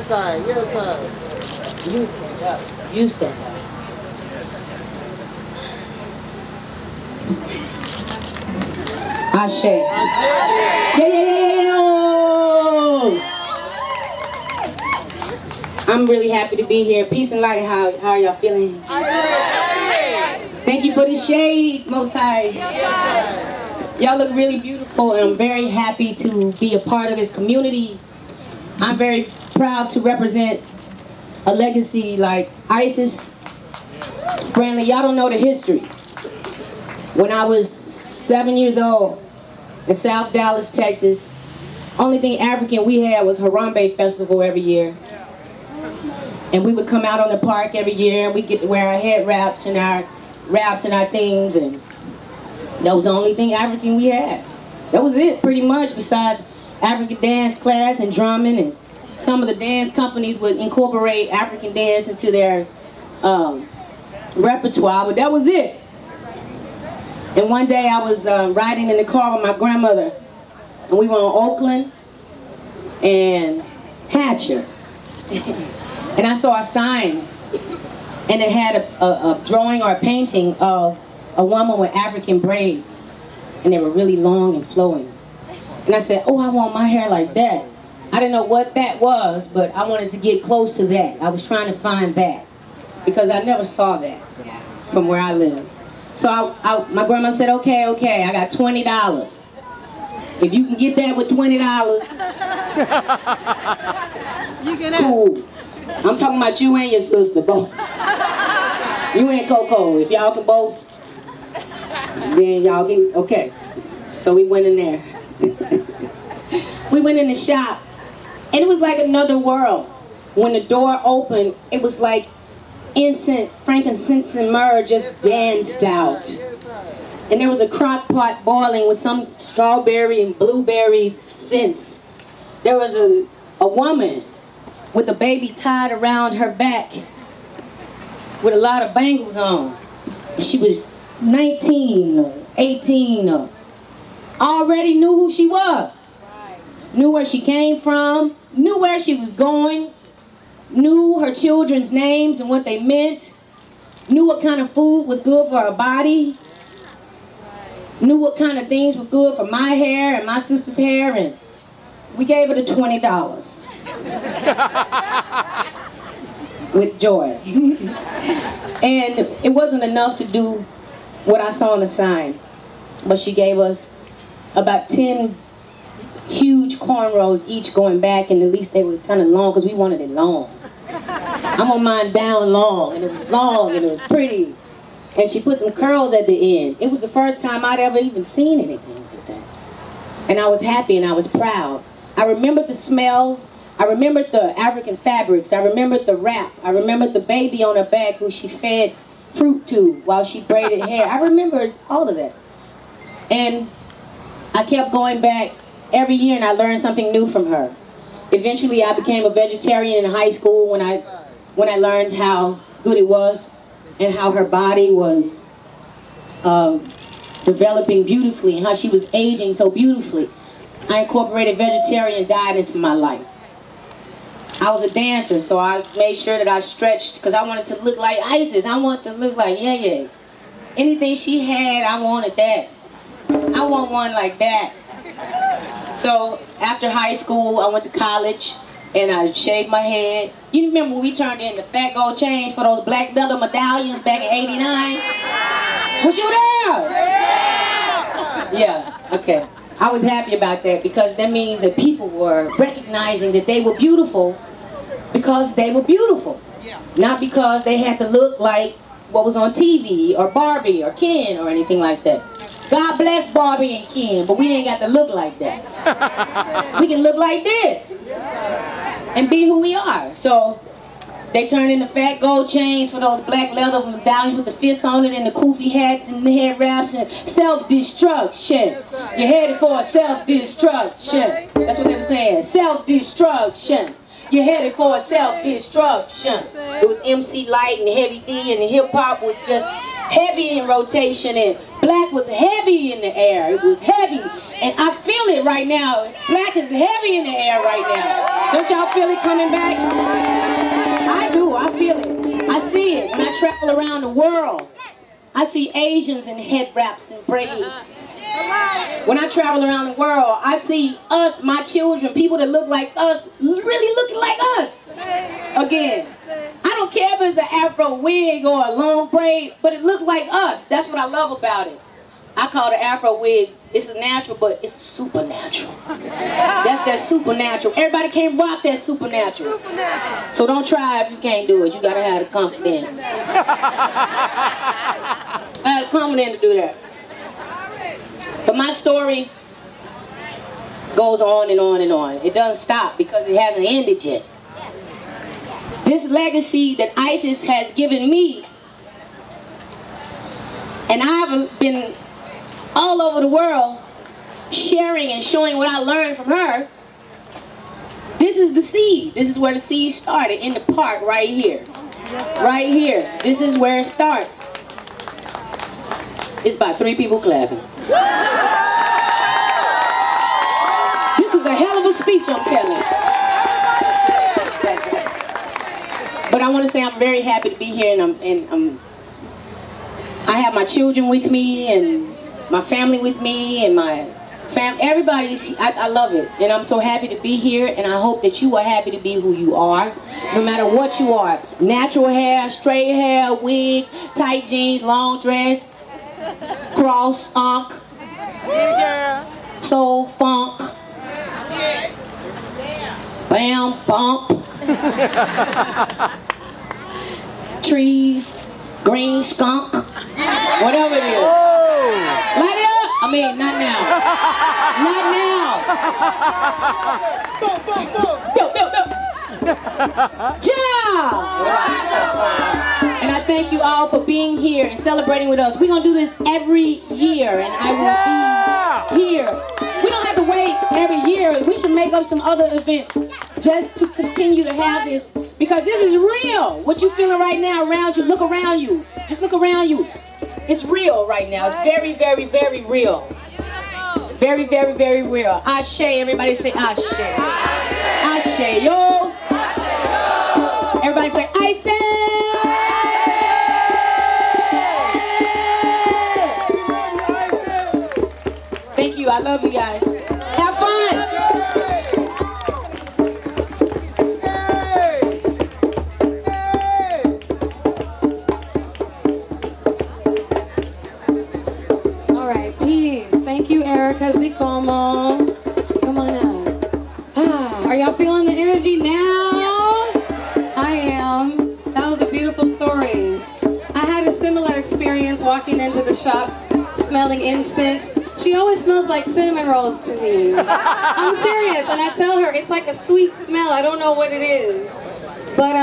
sir. Yes, sir. You stand up. You stand up. Ashe. Yeah, yeah, yeah, yeah. I'm really happy to be here. Peace and light. How are y'all feeling? Thank you for the shade, Most High. Y'all look really beautiful, and I'm very happy to be a part of this community. I'm very proud to represent a legacy like Isis. Brandley, y'all don't know the history. When I was 7 years old in South Dallas, Texas, only thing African we had was Harambe Festival every year. And we would come out on the park every year, and we get to wear our head wraps and our things, and that was the only thing African we had. That was it, pretty much, besides African dance class and drumming, and some of the dance companies would incorporate African dance into their repertoire, but that was it. And one day I was riding in the car with my grandmother, and we were on Oakland and Hatcher. And I saw a sign, and it had a drawing or a painting of a woman with African braids, and they were really long and flowing. And I said, oh, I want my hair like that. I didn't know what that was, but I wanted to get close to that. I was trying to find that, because I never saw that from where I live. So my grandma said, okay, I got $20. If you can get that with $20, You can cool. I'm talking about you and your sister, both. You and Coco. If y'all can both, then y'all can, okay. So we went in there. We went in the shop, and it was like another world. When the door opened, it was like incense, frankincense and myrrh just danced out. And there was a crock pot boiling with some strawberry and blueberry scents. There was a woman with a baby tied around her back with a lot of bangles on. She was 19 or 18 or already knew who she was. Knew where she came from, knew where she was going, knew her children's names and what they meant, knew what kind of food was good for her body, knew what kind of things were good for my hair and my sister's hair, and we gave her the $20 with joy. And it wasn't enough to do what I saw on the sign, but she gave us about 10 huge cornrows each going back, and at least they were kind of long because we wanted it long. I'm on mine down long, and it was long and it was pretty. And she put some curls at the end. It was the first time I'd ever even seen anything like that. And I was happy and I was proud. I remembered the smell. I remembered the African fabrics. I remembered the wrap. I remembered the baby on her back who she fed fruit to while she braided hair. I remembered all of that. And I kept going back every year, and I learned something new from her. Eventually, I became a vegetarian in high school when I learned how good it was and how her body was developing beautifully and how she was aging so beautifully. I incorporated vegetarian diet into my life. I was a dancer, so I made sure that I stretched because I wanted to look like Isis. I wanted to look like yeah. Anything she had, I wanted that. I want one like that. So after high school, I went to college and I shaved my head. You remember when we turned in the fat gold chains for those black leather medallions back in '89? Was you there? Yeah, okay. I was happy about that because that means that people were recognizing that they were beautiful because they were beautiful. Not because they had to look like what was on TV or Barbie or Ken or anything like that. God bless Barbie and Ken, but we ain't got to look like that. We can look like this and be who we are. So they turned in the fat gold chains for those black leather medallions with the fists on it and the kufi hats and the head wraps and self-destruction. You're headed for self-destruction. That's what they were saying. Self-destruction. You're headed for self-destruction. It was MC Light and Heavy D, and the hip-hop was just heavy in rotation, and black was heavy in the air. It was heavy, and I feel it right now. Black is heavy in the air right now. Don't y'all feel it coming back? I do. I feel it. I see it when I travel around the world. I see Asians in head wraps and braids. When I travel around the world, I see us, my children, people that look like us, really looking like us. Again, I don't care if it's an Afro wig or a long braid, but it looks like us. That's what I love about it. I call the Afro wig, it's a natural, but it's supernatural. That's that supernatural. Everybody can't rock that supernatural. So don't try if you can't do it. You gotta have the confidence. I have the confidence to do that. But my story goes on and on and on. It doesn't stop because it hasn't ended yet. This legacy that Isis has given me, and I've been all over the world sharing and showing what I learned from her. This is the seed. This is where the seed started, in the park right here. Right here. This is where it starts. It's about 3 people clapping. This is a hell of a speech, I'm telling you. But I want to say I'm very happy to be here, and I have my children with me, and my family with me, and my everybody's, I love it, and I'm so happy to be here, and I hope that you are happy to be who you are, no matter what you are. Natural hair, straight hair, wig, tight jeans, long dress, cross, unk, soul, funk, bam, bump, trees, green skunk, whatever it is. Light it up! I mean, not now. Not now. Yeah! And I thank you all for being here and celebrating with us. We're going to do this every year, and I will be here. We don't have to wait every year. We should make up some other events just to continue to have this, because this is real. What you're feeling right now around you, look around you. Just look around you. It's real right now. It's very, very, very real. Very, very, very real. Ashe. Everybody say Ashe. Ashe, yo. Everybody say Ashe. Thank you. I love you guys. Have fun. Thank you, Erykah. Como. Come on up. Are y'all feeling the energy now? I am. That was a beautiful story. I had a similar experience walking into the shop, smelling incense. She always smells like cinnamon rolls to me. I'm serious, and I tell her it's like a sweet smell. I don't know what it is, but